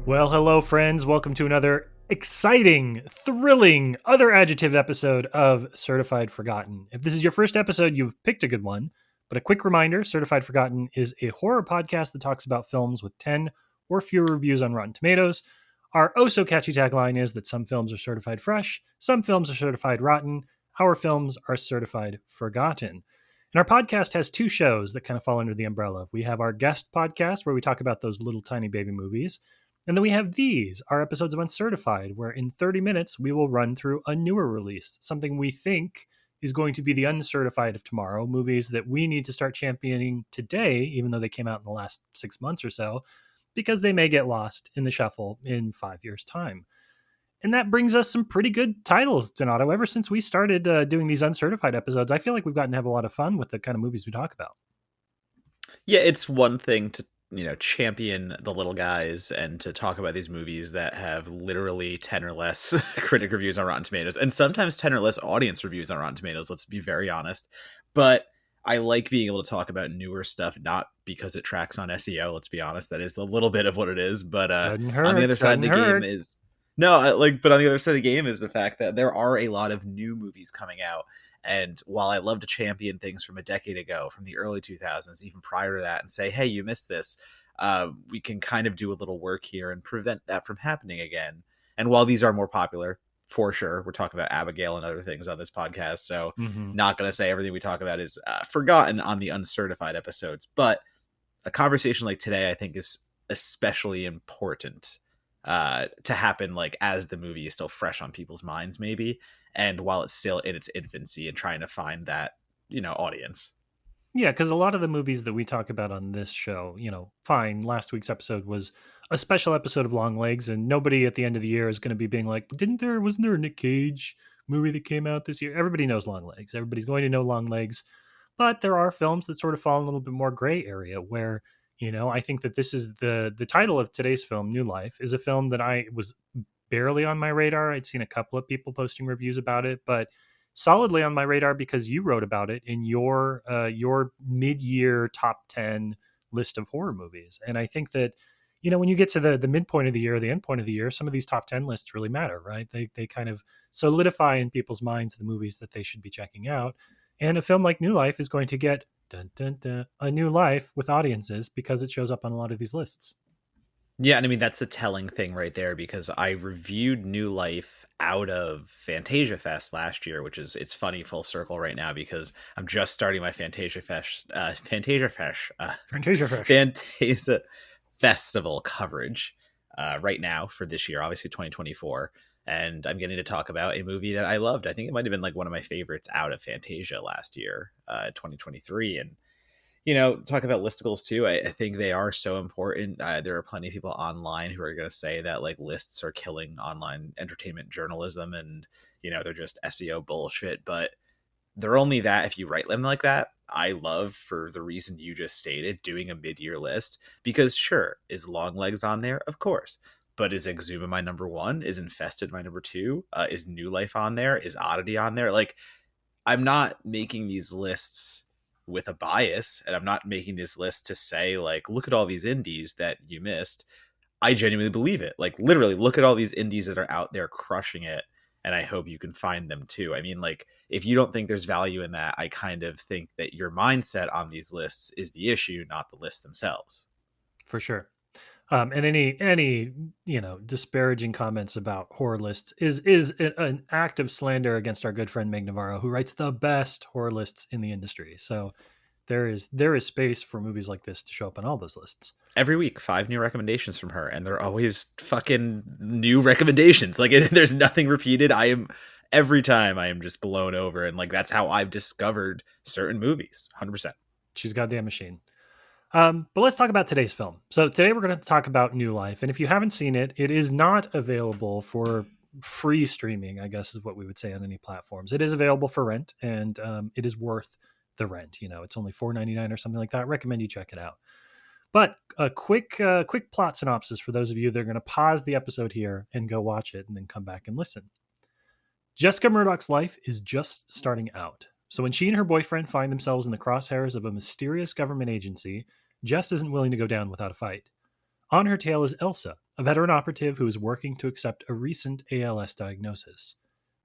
Well, hello, friends. Welcome to another exciting, thrilling, other adjective episode of Certified Forgotten. If this is your first episode, you've picked a good one. But a quick reminder, Certified Forgotten is a horror podcast that talks about films with 10 or fewer reviews on Rotten Tomatoes. Our oh so catchy tagline is that some films are certified fresh, some films are certified rotten, our films are certified forgotten. And our podcast has two shows that kind of fall under the umbrella. We have our guest podcast where we talk about those little tiny baby movies. And then we have these, our episodes of Uncertified, where in 30 minutes we will run through a newer release, something we think is going to be the uncertified of tomorrow, movies that we need to start championing today, even though they came out in the last 6 months or so, because they may get lost in the shuffle in 5 years' time. And that brings us some pretty good titles, Donato. Ever since we started doing these uncertified episodes, I feel like we've gotten to have a lot of fun with the kind of movies we talk about. Yeah, it's one thing to, champion the little guys and to talk about these movies that have literally 10 or less critic reviews on Rotten Tomatoes and sometimes 10 or less audience reviews on Rotten Tomatoes, let's be very honest. But I like being able to talk about newer stuff, not because it tracks on SEO, let's be honest. That is a little bit of what it is. But Doesn't on the hurt. other side of Doesn't the game hurt. is no, but on the other side of the game is the fact that there are a lot of new movies coming out. And while I love to champion things from a decade ago, from the early 2000s, even prior to that, and say, hey, you missed this, we can kind of do a little work here and prevent that from happening again. And while these are more popular, for sure, we're talking about Abigail and other things on this podcast. So Mm-hmm. not going to say everything we talk about is forgotten on the uncertified episodes. But a conversation like today, I think, is especially important to happen like as the movie is still fresh on people's minds, maybe, and while it's still in its infancy and trying to find that audience. Yeah, because a lot of the movies that we talk about on this show, fine. Last week's episode was a special episode of Long Legs, and nobody at the end of the year is going to be being like, wasn't there a Nick Cage movie that came out this year? Everybody knows Long Legs. Everybody's going to know Long Legs. But there are films that sort of fall in a little bit more gray area where, I think that this is the title of today's film, New Life, is a film that I was barely on my radar. I'd seen a couple of people posting reviews about it, but solidly on my radar because you wrote about it in your mid-year top 10 list of horror movies. And I think that when you get to the midpoint of the year, the end point of the year, some of these top 10 lists really matter, right? They kind of solidify in people's minds the movies that they should be checking out. And a film like New Life is going to get dun, dun, dun, a new life with audiences because it shows up on a lot of these lists. Yeah, and I mean that's a telling thing right there because I reviewed New Life out of Fantasia Fest last year, which is it's funny full circle right now because I'm just starting my Fantasia Fish. Fantasia Festival coverage right now for this year, obviously 2024, and I'm getting to talk about a movie that I loved. I think it might have been like one of my favorites out of Fantasia last year, 2023, and talk about listicles too. I think they are so important. There are plenty of people online who are going to say that like lists are killing online entertainment journalism and, they're just SEO bullshit, but they're only that if you write them like that. I love, for the reason you just stated, doing a mid-year list because sure, is Long Legs on there? Of course. But is Exuma my number one? Is Infested my number two? Is New Life on there? Is Oddity on there? Like, I'm not making these lists with a bias, and I'm not making this list to say like, look at all these indies that you missed. I genuinely believe it. Like, literally, look at all these indies that are out there crushing it, and I hope you can find them too. I mean, like, if you don't think there's value in that, I kind of think that your mindset on these lists is the issue, not the lists themselves. For sure. And any disparaging comments about horror lists is an act of slander against our good friend Meg Navarro, who writes the best horror lists in the industry. So there is space for movies like this to show up on all those lists. Every week, 5 new recommendations from her, and they're always fucking new recommendations. Like, there's nothing repeated. Every time I am just blown over, and like that's how I've discovered certain movies. 100%. She's a goddamn machine. But let's talk about today's film. So today we're going to talk about New Life, and if you haven't seen it, it is not available for free streaming, I guess is what we would say on any platforms. It is available for rent, and it is worth the rent. It's only $4.99 or something like that. I recommend you check it out. But a quick plot synopsis for those of you that are going to pause the episode here and go watch it and then come back and listen. Jessica Murdoch's life is just starting out. So when she and her boyfriend find themselves in the crosshairs of a mysterious government agency, Jess isn't willing to go down without a fight. On her tail is Elsa, a veteran operative who is working to accept a recent ALS diagnosis.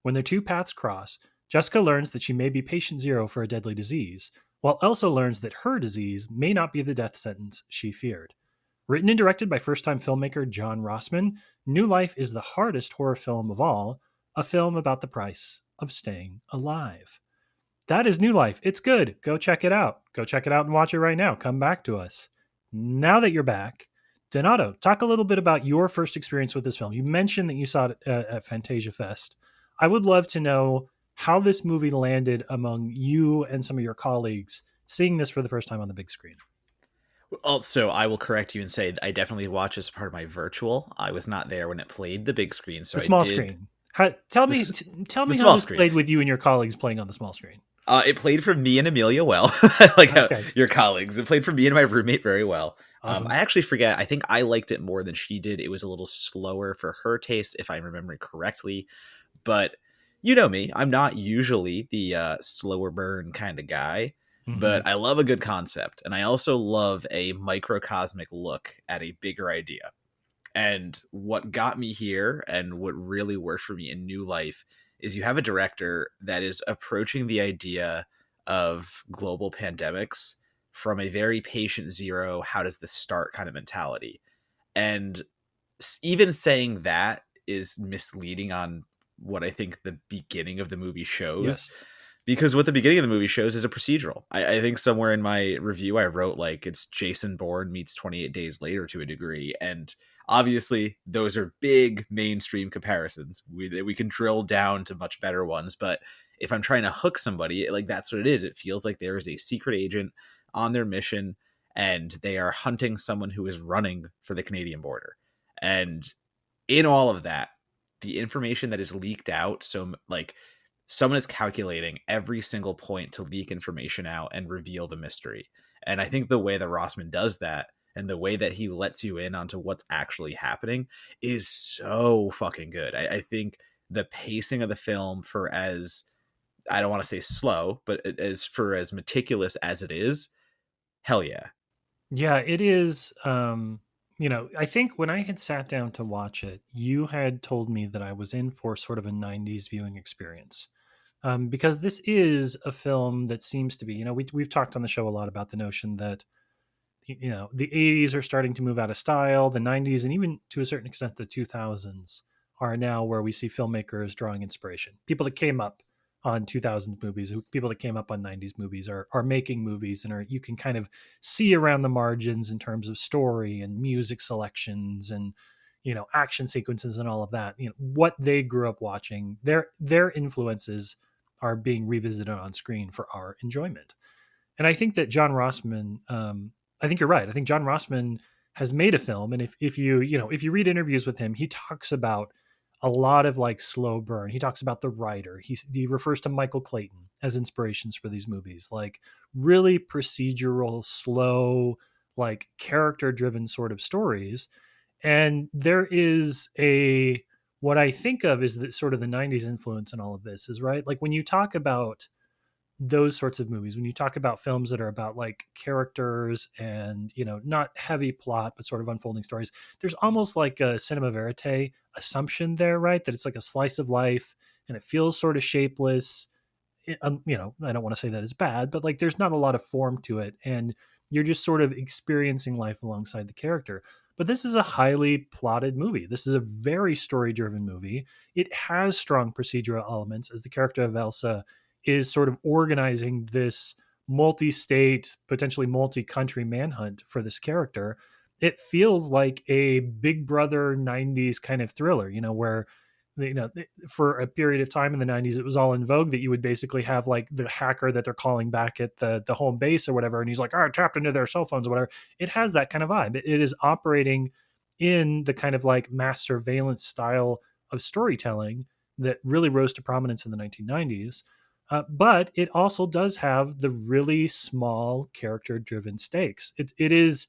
When their two paths cross, Jessica learns that she may be patient zero for a deadly disease, while Elsa learns that her disease may not be the death sentence she feared. Written and directed by first time filmmaker John Rossman, New Life is the hardest horror film of all, a film about the price of staying alive. That is New Life. It's good. Go check it out. Go check it out and watch it right now. Come back to us. Now that you're back, Donato, talk a little bit about your first experience with this film. You mentioned that you saw it at Fantasia Fest. I would love to know how this movie landed among you and some of your colleagues seeing this for the first time on the big screen. Also, I will correct you and say I definitely watched as part of my virtual. I was not there when it played the big screen, so The I small did screen. Tell the, me, s- tell the me how small this screen. played with you and your colleagues playing on the small screen. It played for me and Amelia well, like how Okay, your colleagues. It played for me and my roommate very well. awesome. I actually forget. I think I liked it more than she did. It was a little slower for her taste, if I'm remembering correctly. But you know me, I'm not usually the slower burn kind of guy. Mm-hmm. But I love a good concept, and I also love a microcosmic look at a bigger idea. And what got me here and what really worked for me in New Life is you have a director that is approaching the idea of global pandemics from a very patient zero, how does this start kind of mentality. And even saying that is misleading on what I think the beginning of the movie shows, Yes. because what the beginning of the movie shows is a procedural. I think somewhere in my review I wrote like it's Jason Bourne meets 28 Days Later to a degree, and obviously those are big mainstream comparisons. We can drill down to much better ones, but if I'm trying to hook somebody, like that's what it is. It feels like there is a secret agent on their mission, and they are hunting someone who is running for the Canadian border. And in all of that, the information that is leaked out, so like someone is calculating every single point to leak information out and reveal the mystery. And I think the way that Rossman does that and the way that he lets you in onto what's actually happening is so fucking good. I think the pacing of the film, for as I don't want to say slow, but as for as meticulous as it is, hell yeah. Yeah, it is. I think when I had sat down to watch it, you had told me that I was in for sort of a 90s viewing experience. Because this is a film that seems to be, we've talked on the show a lot about the notion that the 80s are starting to move out of style, the 90s and even to a certain extent the 2000s are now where we see filmmakers drawing inspiration. People that came up on 2000 movies, people that came up on 90s movies are making movies, and are you can kind of see around the margins in terms of story and music selections and action sequences and all of that. What they grew up watching, their influences are being revisited on screen for our enjoyment. And I think that John Rossman, I think you're right. I think John Rossman has made a film, and if if you read interviews with him, he talks about a lot of like slow burn. He talks about the writer. He refers to Michael Clayton as inspirations for these movies, like really procedural, slow, like character driven sort of stories. And there is a what I think of is that sort of the 90s influence in all of this is right. Like when you talk about those sorts of movies, when you talk about films that are about like characters and not heavy plot but sort of unfolding stories, there's almost like a cinema verite assumption there, right? That it's like a slice of life and it feels sort of shapeless. I don't want to say that it's bad, but like there's not a lot of form to it, and you're just sort of experiencing life alongside the character. But this is a highly plotted movie. This is a very story driven movie. It has strong procedural elements as the character of Elsa is sort of organizing this multi state, potentially multi country manhunt for this character. It feels like a Big Brother 90s kind of thriller, where for a period of time in the 90s it was all in vogue that you would basically have like the hacker that they're calling back at the home base or whatever, and he's like, all right, tapped into their cell phones or whatever. It has that kind of vibe. It is operating in the kind of like mass surveillance style of storytelling that really rose to prominence in the 1990s. But it also does have the really small character driven stakes. It is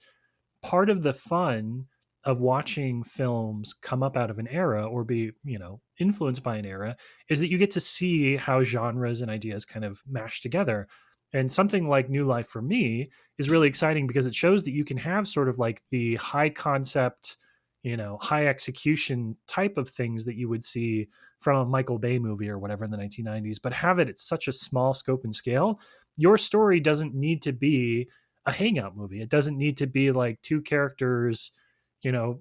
part of the fun of watching films come up out of an era or be influenced by an era is that you get to see how genres and ideas kind of mash together. And something like New Life for me is really exciting because it shows that you can have sort of like the high concept high execution type of things that you would see from a Michael Bay movie or whatever in the 1990s, but have it at such a small scope and scale. Your story doesn't need to be a hangout movie. It doesn't need to be like two characters,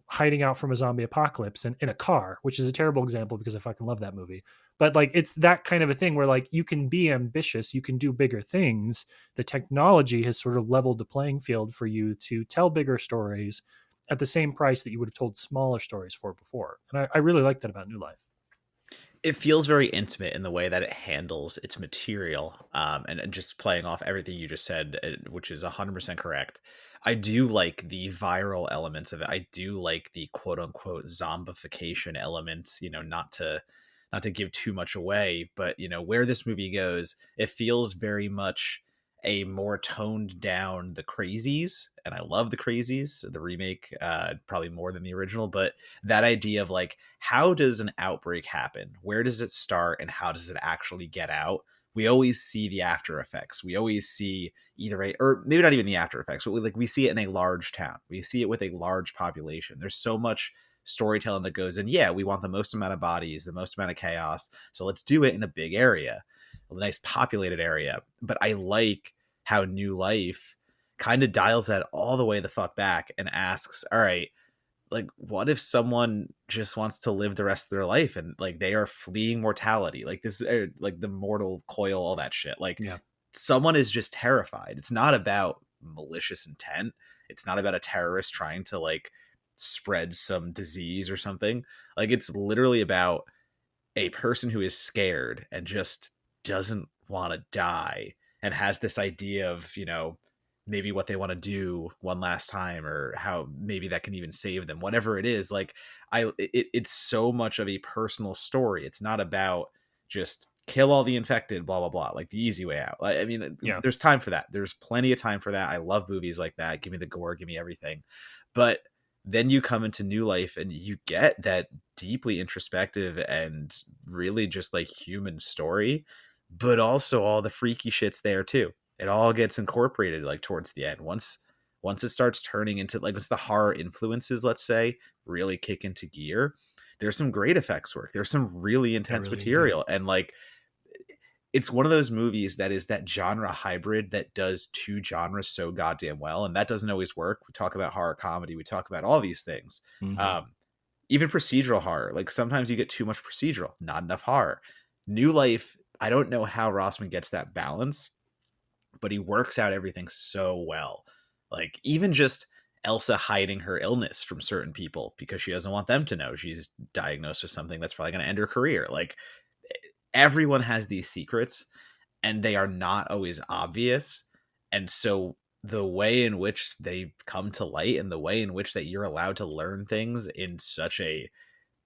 hiding out from a zombie apocalypse in a car, which is a terrible example because I fucking love that movie. But like it's that kind of a thing where like you can be ambitious, you can do bigger things. The technology has sort of leveled the playing field for you to tell bigger stories at the same price that you would have told smaller stories for before. And I really like that about New Life. It feels very intimate in the way that it handles its material, and just playing off everything you just said, which is 100% correct. I do like the viral elements of it. I do like the quote unquote zombification element, not to give too much away, but where this movie goes, it feels very much a more toned down The Crazies, and I love The Crazies, the remake, probably more than the original. But that idea of like, how does an outbreak happen? Where does it start, and how does it actually get out? We always see the after effects. We always see either or maybe not even the after effects, but we see it in a large town. We see it with a large population. There's so much storytelling that goes in. Yeah, we want the most amount of bodies, the most amount of chaos. So let's do it in a big area, a nice populated area. But I like how New Life kind of dials that all the way the fuck back and asks, all right, like what if someone just wants to live the rest of their life and like they are fleeing mortality, like this, like the mortal coil, all that shit, like Yeah. someone is just terrified. It's not about malicious intent. It's not about a terrorist trying to like spread some disease or something. Like it's literally about a person who is scared and just doesn't want to die and has this idea of, maybe what they want to do one last time, or how maybe that can even save them, whatever it is. Like it's so much of a personal story. It's not about just kill all the infected, blah blah blah, like the easy way out. I mean, Yeah. there's time for that. There's plenty of time for that. I love movies like that. Give me the gore, give me everything. But then you come into New Life and you get that deeply introspective and really just like human story, but also all the freaky shit's there too. It all gets incorporated like towards the end. Once it starts turning into like, once the horror influences, let's say, really kick into gear, there's some great effects work. There's some really There intense really is. Yeah. material. And like, it's one of those movies that is that genre hybrid that does two genres so goddamn well. And that doesn't always work. We talk about horror comedy, we talk about all these things. Mm-hmm. Um, Even procedural horror. Like sometimes you get too much procedural, not enough horror. New Life, I don't know how Rossman gets that balance, but he works out everything so well. Like even just Elsa hiding her illness from certain people because she doesn't want them to know she's diagnosed with something that's probably going to end her career. Like everyone has these secrets and they are not always obvious. And so the way in which they come to light and the way in which that you're allowed to learn things in such a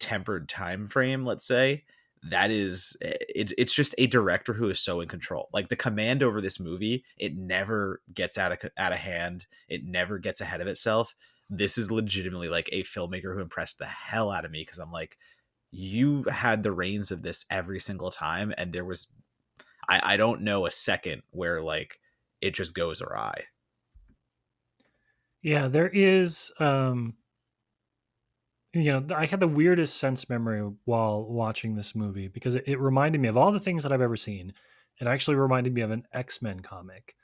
tempered time frame, let's say, that is it's just a director who is so in control. Like the command over this movie, it never gets out of hand. It never gets ahead of itself. This is legitimately like a filmmaker who impressed the hell out of me, because I'm like, you had the reins of this every single time, and there was I don't know a second where like it just goes awry. Yeah, there is I had the weirdest sense memory while watching this movie because it reminded me of all the things that I've ever seen. It actually reminded me of an X-Men comic.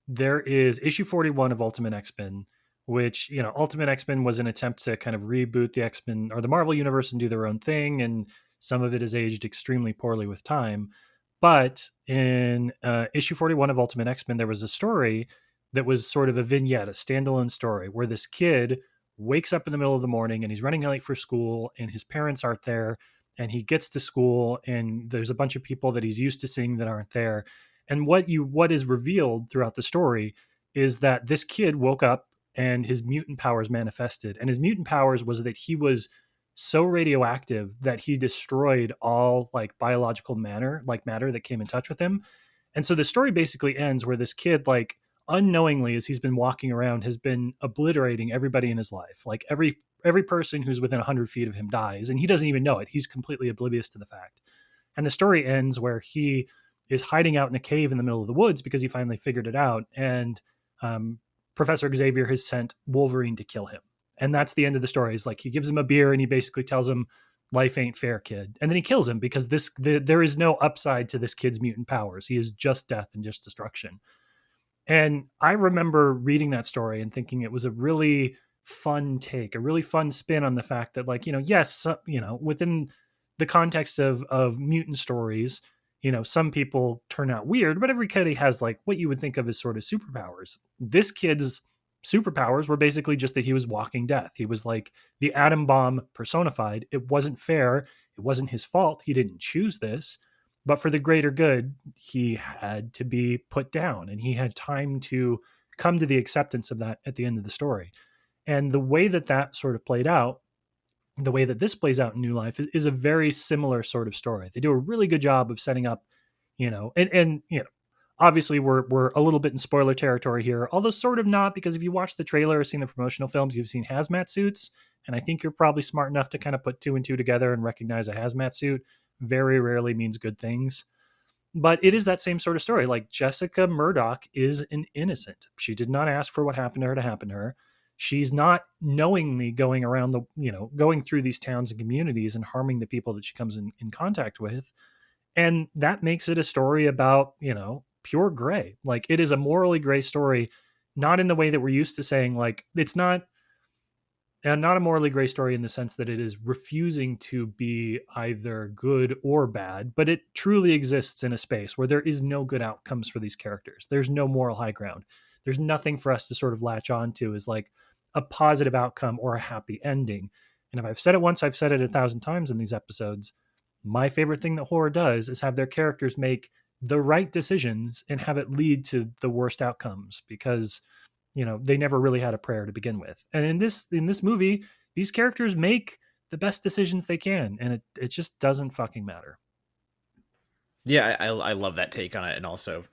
There is issue 41 of Ultimate X-Men, which, Ultimate X-Men was an attempt to kind of reboot the X-Men or the Marvel universe and do their own thing. And some of it has aged extremely poorly with time. But in issue 41 of Ultimate X-Men, there was a story that was sort of a vignette, a standalone story where this kid wakes up in the middle of the morning and he's running late for school and his parents aren't there, and he gets to school and there's a bunch of people that he's used to seeing that aren't there. And what is revealed throughout the story is that this kid woke up and his mutant powers manifested, and his mutant powers was that he was so radioactive that he destroyed all like biological matter that came in touch with him. And so the story basically ends where this kid, like, unknowingly, as he's been walking around, has been obliterating everybody in his life. Like every person who's within 100 feet of him dies, and he doesn't even know it. He's completely oblivious to the fact. And the story ends where he is hiding out in a cave in the middle of the woods because he finally figured it out. And Professor Xavier has sent Wolverine to kill him. And that's the end of the story. He's like, he gives him a beer and he basically tells him, life ain't fair, kid. And then he kills him because there is no upside to this kid's mutant powers. He is just death and just destruction. And I remember reading that story and thinking it was a really fun take, a really fun spin on the fact that, like, yes, within the context of mutant stories, some people turn out weird, but every kid has like what you would think of as sort of superpowers. This kid's superpowers were basically just that he was walking death. He was like the atom bomb personified. It wasn't fair. It wasn't his fault. He didn't choose this, but for the greater good, he had to be put down and he had time to come to the acceptance of that at the end of the story. And the way that that sort of played out, the way that this plays out in New Life is a very similar sort of story. They do a really good job of setting up, and obviously we're a little bit in spoiler territory here, although sort of not, because if you watch the trailer or seen the promotional films, you've seen hazmat suits, and I think you're probably smart enough to kind of put two and two together and recognize a hazmat suit very rarely means good things. But it is that same sort of story. Like, Jessica Murdoch is an innocent. She did not ask for what happened to her to happen to her. She's not knowingly going around going through these towns and communities and harming the people that she comes in contact with. And that makes it a story about, pure gray. Like, it is a morally gray story, not in the way that we're used to saying, like, it's not, and not a morally gray story in the sense that it is refusing to be either good or bad, but it truly exists in a space where there is no good outcomes for these characters. There's no moral high ground. There's nothing for us to sort of latch on to as like a positive outcome or a happy ending. And if I've said it once, I've said it 1,000 times in these episodes. My favorite thing that horror does is have their characters make the right decisions and have it lead to the worst outcomes, because they never really had a prayer to begin with. And in this movie, these characters make the best decisions they can, and it just doesn't fucking matter. Yeah, I love that take on it, and also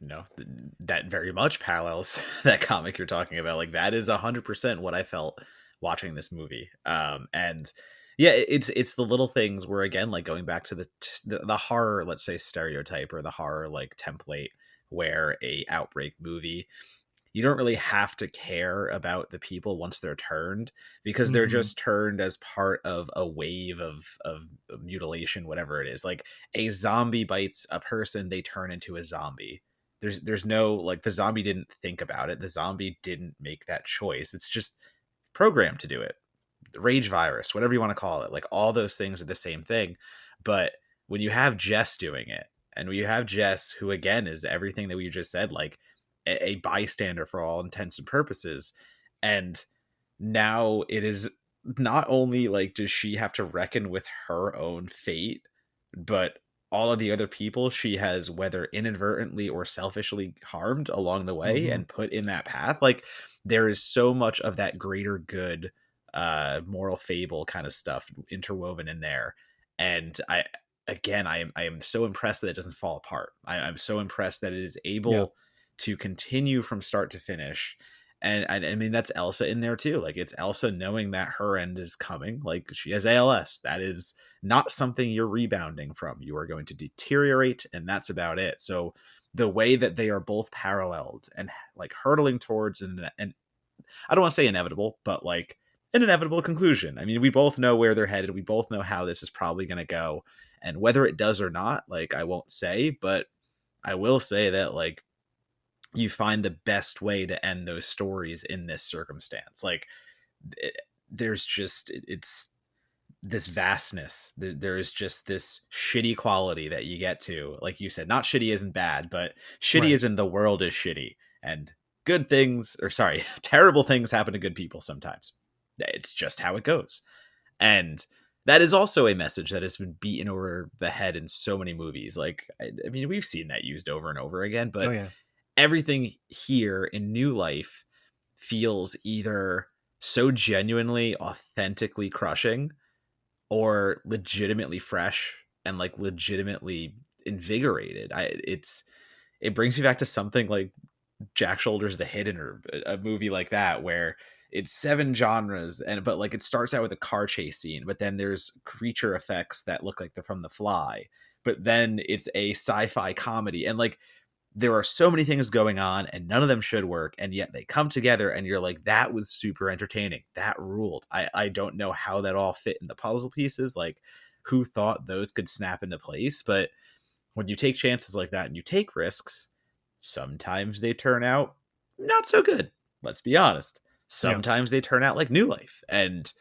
that very much parallels that comic you're talking about. Like, that is 100% what I felt watching this movie. And yeah, it's the little things where, again, like going back to the horror, let's say, stereotype, or the horror like template, where a outbreak movie, you don't really have to care about the people once they're turned, because they're Mm-hmm. just turned as part of a wave of mutilation, whatever it is. Like, a zombie bites a person, they turn into a zombie. There's no, like, the zombie didn't think about it. The zombie didn't make that choice. It's just programmed to do it. The rage virus, whatever you want to call it. Like, all those things are the same thing. But when you have Jess doing it, and when you have Jess, who again is everything that we just said, like a bystander for all intents and purposes. And now it is not only like does she have to reckon with her own fate, but all of the other people she has, whether inadvertently or selfishly, harmed along the way Mm-hmm. and put in that path. Like, there is so much of that greater good, moral fable kind of stuff interwoven in there. And I am so impressed that it doesn't fall apart. I'm so impressed that it is Yeah. able to continue from start to finish. And I mean, that's Elsa in there too. Like, it's Elsa knowing that her end is coming. Like, she has ALS. That is not something you're rebounding from. You are going to deteriorate, and that's about it. So the way that they are both paralleled and like hurtling towards an I don't want to say inevitable, but like an inevitable conclusion. I mean, we both know where they're headed. We both know how this is probably going to go. And whether it does or not, like, I won't say, but I will say that, like, you find the best way to end those stories in this circumstance. Like, it, there's just, it's this vastness. There is just this shitty quality that you get to. Like you said, not shitty isn't bad, but shitty Right. isn't the world is shitty. And good things, or sorry, terrible things happen to good people sometimes. It's just how it goes. And that is also a message that has been beaten over the head in so many movies. Like, I mean, we've seen that used over and over again, Oh but yeah. everything here in New Life feels either so genuinely, authentically crushing, or legitimately fresh and like legitimately invigorated. It brings me back to something like Jack Shoulders the Hidden, or a movie like that, where it's seven genres, and but like it starts out with a car chase scene, but then there's creature effects that look like they're from The Fly, but then it's a sci-fi comedy, and like there are so many things going on and none of them should work, and yet they come together and you're like, that was super entertaining, that ruled. I don't know how that all fit in the puzzle pieces, like who thought those could snap into place, but when you take chances like that and you take risks, sometimes they turn out not so good. Let's be honest. Yeah. Sometimes they turn out like New Life, and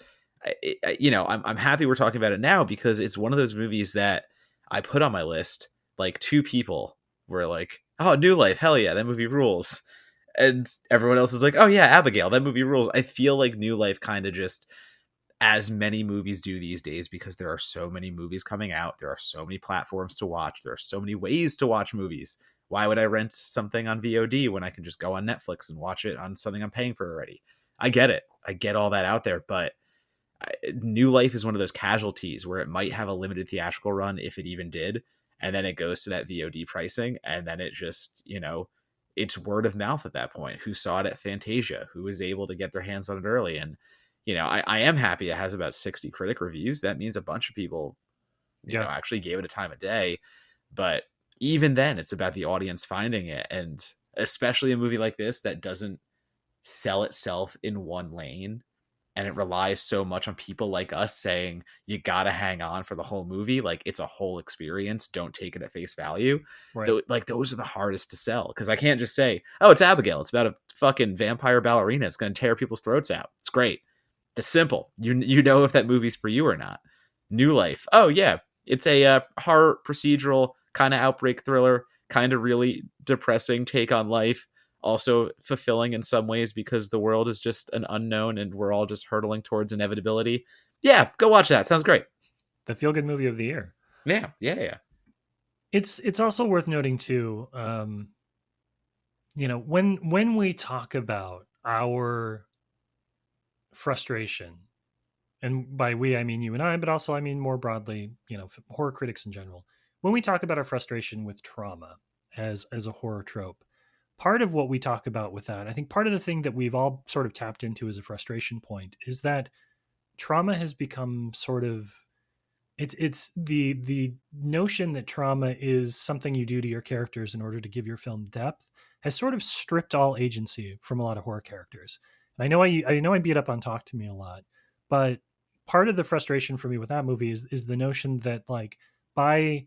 I'm happy we're talking about it now because it's one of those movies that I put on my list. Like, two people were like, "Oh, New Life, hell yeah, that movie rules," and everyone else is like, "Oh yeah, Abigail, that movie rules." I feel like New Life kind of just, as many movies do these days, because there are so many movies coming out, there are so many platforms to watch, there are so many ways to watch movies. Why would I rent something on VOD when I can just go on Netflix and watch it on something I'm paying for already? I get it. I get all that out there, but New Life is one of those casualties where it might have a limited theatrical run, if it even did, and then it goes to that VOD pricing, and then it just, it's word of mouth at that point. Who saw it at Fantasia? Who was able to get their hands on it early? And I am happy it has about 60 critic reviews. That means a bunch of people, Yeah. actually gave it a time of day. But even then, it's about the audience finding it, and especially a movie like this that doesn't sell itself in one lane, and it relies so much on people like us saying you gotta hang on for the whole movie, like it's a whole experience, don't take it at face value. Right. Though, like, those are the hardest to sell, because I can't just say, oh, it's Abigail, it's about a fucking vampire ballerina, it's gonna tear people's throats out, it's great. The simple, you know if that movie's for you or not. New Life, oh yeah, it's a horror procedural kind of outbreak thriller, kind of really depressing take on life, also fulfilling in some ways because the world is just an unknown and we're all just hurtling towards inevitability. Yeah, go watch that. Sounds great. The feel good movie of the year. Yeah, yeah, yeah. It's also worth noting too, when we talk about our frustration, and by we I mean you and I, but also I mean more broadly, horror critics in general. When we talk about our frustration with trauma as a horror trope, part of what we talk about with that, I think part of the thing that we've all sort of tapped into as a frustration point is that trauma has become sort of, it's the notion that trauma is something you do to your characters in order to give your film depth has sort of stripped all agency from a lot of horror characters. And I know I beat up on Talk to Me a lot, but part of the frustration for me with that movie is the notion that, like, by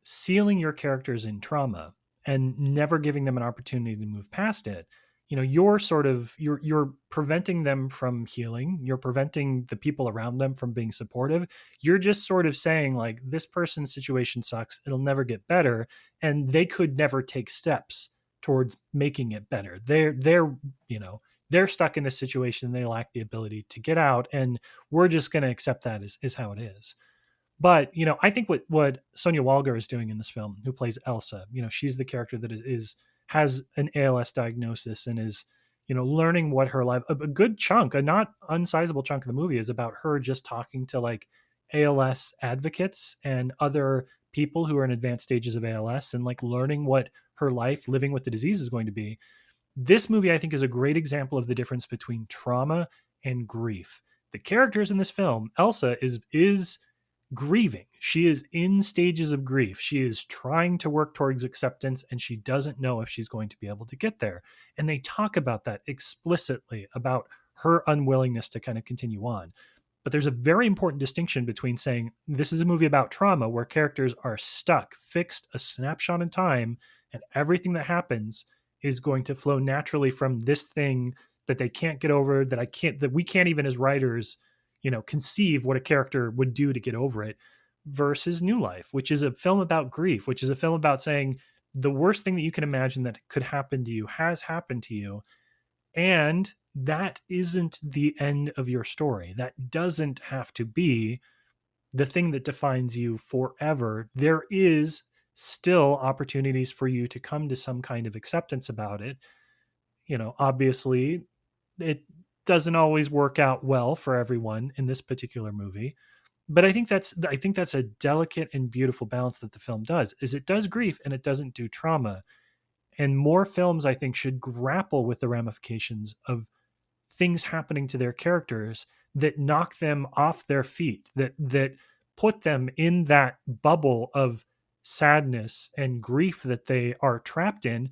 sealing your characters in trauma and never giving them an opportunity to move past it, you're preventing them from healing, you're preventing the people around them from being supportive. You're just sort of saying, like, this person's situation sucks, it'll never get better, and they could never take steps towards making it better. They're stuck in this situation and they lack the ability to get out, and we're just going to accept that is how it is. But I think what Sonia Walger is doing in this film, who plays Elsa, she's the character that is has an ALS diagnosis and is learning what her life. A good chunk, a not unsizable chunk of the movie is about her just talking to, like, ALS advocates and other people who are in advanced stages of ALS, and, like, learning what her life living with the disease is going to be. This movie, I think, is a great example of the difference between trauma and grief. The characters in this film, Elsa is grieving. She is in stages of grief. She is trying to work towards acceptance, and she doesn't know if she's going to be able to get there. And they talk about that explicitly, about her unwillingness to kind of continue on. But there's a very important distinction between saying this is a movie about trauma where characters are stuck, fixed, a snapshot in time, and everything that happens is going to flow naturally from this thing that they can't get over, that we can't even as writers conceive what a character would do to get over it, versus New Life, which is a film about grief, which is a film about saying the worst thing that you can imagine that could happen to you has happened to you. And that isn't the end of your story. That doesn't have to be the thing that defines you forever. There is still opportunities for you to come to some kind of acceptance about it. Obviously, it doesn't always work out well for everyone in this particular movie, but I think that's a delicate and beautiful balance that the film does. Is it does grief and it doesn't do trauma. And more films, I think, should grapple with the ramifications of things happening to their characters that knock them off their feet, that put them in that bubble of sadness and grief that they are trapped in,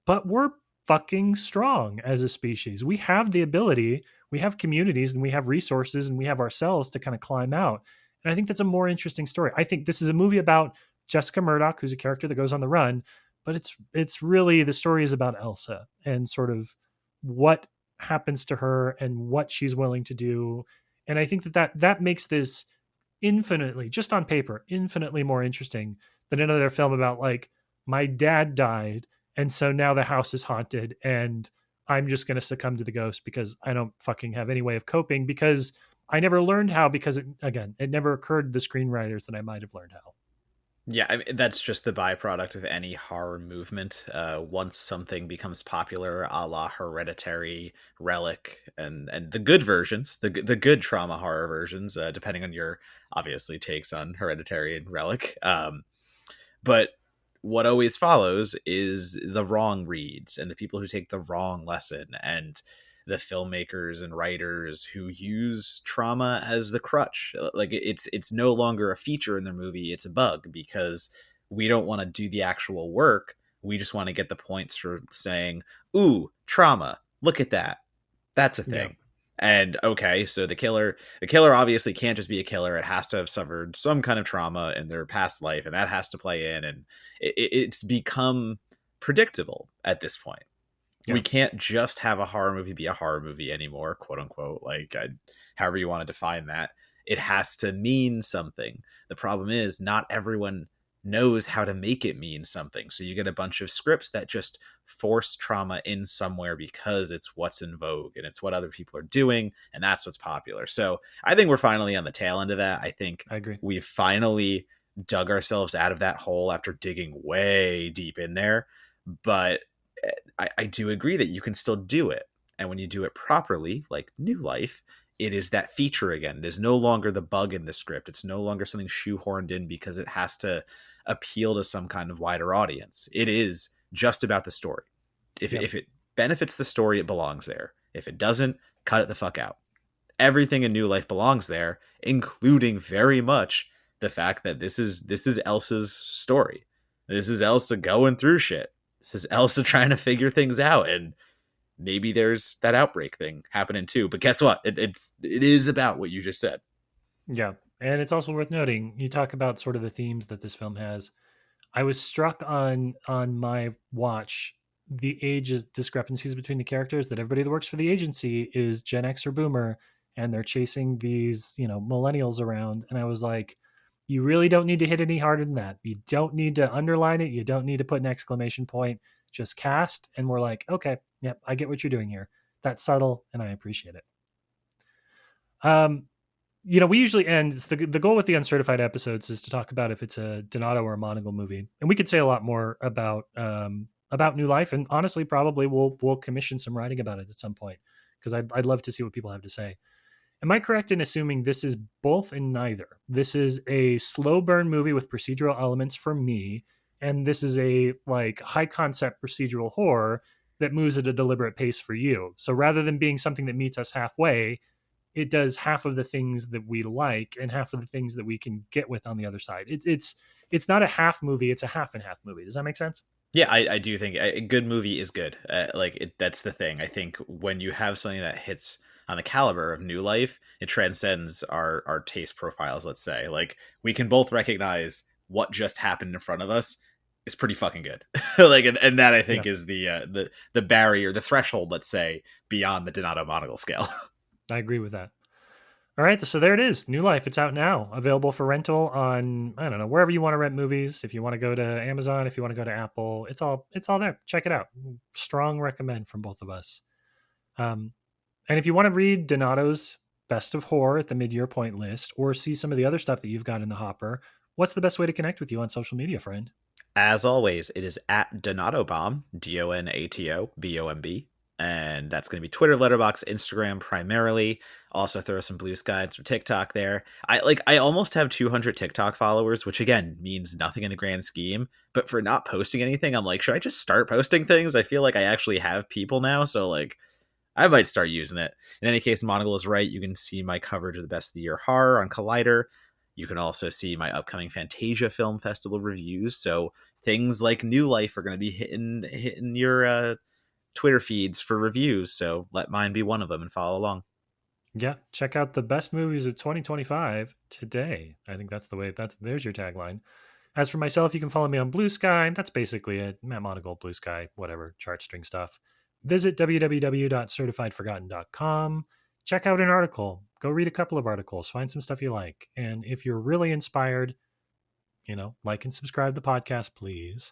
but we're fucking strong as a species. We have the ability, we have communities, and we have resources, and we have ourselves to kind of climb out. And I think that's a more interesting story. I think this is a movie about Jessica Murdoch, who's a character that goes on the run, but it's really, the story is about Elsa and sort of what happens to her and what she's willing to do. And I think that makes this infinitely, just on paper, infinitely more interesting than another film about like, my dad died and so now the house is haunted and I'm just going to succumb to the ghost because I don't fucking have any way of coping, because I never learned how, because it never occurred to the screenwriters that I might have learned how. Yeah, I mean, that's just the byproduct of any horror movement. Once something becomes popular, a la Hereditary, Relic, and the good versions, the good trauma horror versions, depending on your obviously takes on Hereditary and Relic. But what always follows is the wrong reads and the people who take the wrong lesson, and the filmmakers and writers who use trauma as the crutch. Like it's no longer a feature in the movie, it's a bug, because we don't want to do the actual work. We just want to get the points for saying, ooh, trauma, look at that, that's a Yeah. thing. And okay, so the killer obviously can't just be a killer. It has to have suffered some kind of trauma in their past life, and that has to play in. And it's become predictable at this point. Yeah. We can't just have a horror movie be a horror movie anymore, quote unquote. Like, however you want to define that, it has to mean something. The problem is, not everyone knows how to make it mean something. So you get a bunch of scripts that just force trauma in somewhere because it's what's in vogue and it's what other people are doing, and that's what's popular. So I think we're finally on the tail end of that. I think I agree. we've finally dug ourselves out of that hole after digging way deep in there. But I do agree that you can still do it. And when you do it properly, like New Life, it is that feature again. It is no longer the bug in the script. It's no longer something shoehorned in because it has to appeal to some kind of wider audience. It is just about the story. Yep. If it benefits the story, it belongs there. If it doesn't, cut it the fuck out. Everything in New Life belongs there, including very much the fact that this is Elsa's story. This is Elsa going through shit. This is Elsa trying to figure things out, and maybe there's that outbreak thing happening too. But guess what? It is about what you just said. Yeah. And it's also worth noting, you talk about sort of the themes that this film has. I was struck on my watch the ages discrepancies between the characters, that everybody that works for the agency is Gen X or Boomer, and they're chasing these, millennials around. And I was like, you really don't need to hit any harder than that. You don't need to underline it. You don't need to put an exclamation point. Just cast. And we're like, okay, yep, I get what you're doing here. That's subtle, and I appreciate it. Um, we usually end the goal with the uncertified episodes is to talk about if it's a Donato or a Monagle movie, and we could say a lot more about New Life, and honestly, probably we'll commission some writing about it at some point, because I'd love to see what people have to say. Am I correct in assuming this is both and neither? This is a slow burn movie with procedural elements for me, and this is a like high concept procedural horror that moves at a deliberate pace for you. So rather than being something that meets us halfway, it does half of the things that we like and half of the things that we can get with on the other side. It's not a half movie; it's a half and half movie. Does that make sense? Yeah, I do think a good movie is good. That's the thing. I think when you have something that hits on the caliber of New Life, it transcends our taste profiles. Let's say, like, we can both recognize what just happened in front of us is pretty fucking good. Like, and that I Yeah, think is the barrier, the threshold. Let's say beyond the Donato Monagle scale. I agree with that. All right, so there it is. New Life. It's out now, available for rental on, I don't know, wherever you want to rent movies. If you want to go to Amazon, if you want to go to Apple, it's all there. Check it out. Strong recommend from both of us. Um, and if you want to read Donato's Best of Horror at the mid-year point list, or see some of the other stuff that you've got in the hopper, what's the best way to connect with you on social media, friend? As always, it is at Donato Bomb, DonatoBomb, and that's going to be Twitter, Letterboxd, Instagram primarily. Also throw some blue skies for TikTok there. I almost have 200 TikTok followers, which again means nothing in the grand scheme. But for not posting anything, I'm like, should I just start posting things? I feel like I actually have people now, so like I might start using it. In any case, Monagle is right. You can see my coverage of the best of the year horror on Collider. You can also see my upcoming Fantasia Film Festival reviews. So things like New Life are going to be hitting your Twitter feeds for reviews. So let mine be one of them and follow along. Yeah, check out the best movies of 2025 today. I think that's the way. There's your tagline. As for myself, you can follow me on Blue Sky. That's basically it. Matt Monagle, Blue Sky, whatever, chart string stuff. Visit www.certifiedforgotten.com. Check out an article. Go read a couple of articles. Find some stuff you like. And if you're really inspired, like and subscribe to the podcast, please.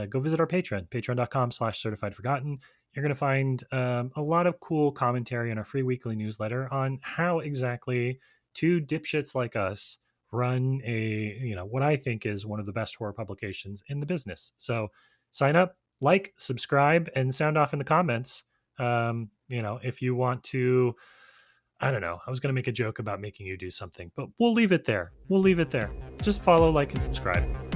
Go visit our Patreon, patreon.com/certified forgotten. You're going to find a lot of cool commentary in our free weekly newsletter on how exactly two dipshits like us run what I think is one of the best horror publications in the business. So sign up, like, subscribe, and sound off in the comments. If you want to, I don't know. I was going to make a joke about making you do something, but we'll leave it there. Just follow, like, and subscribe.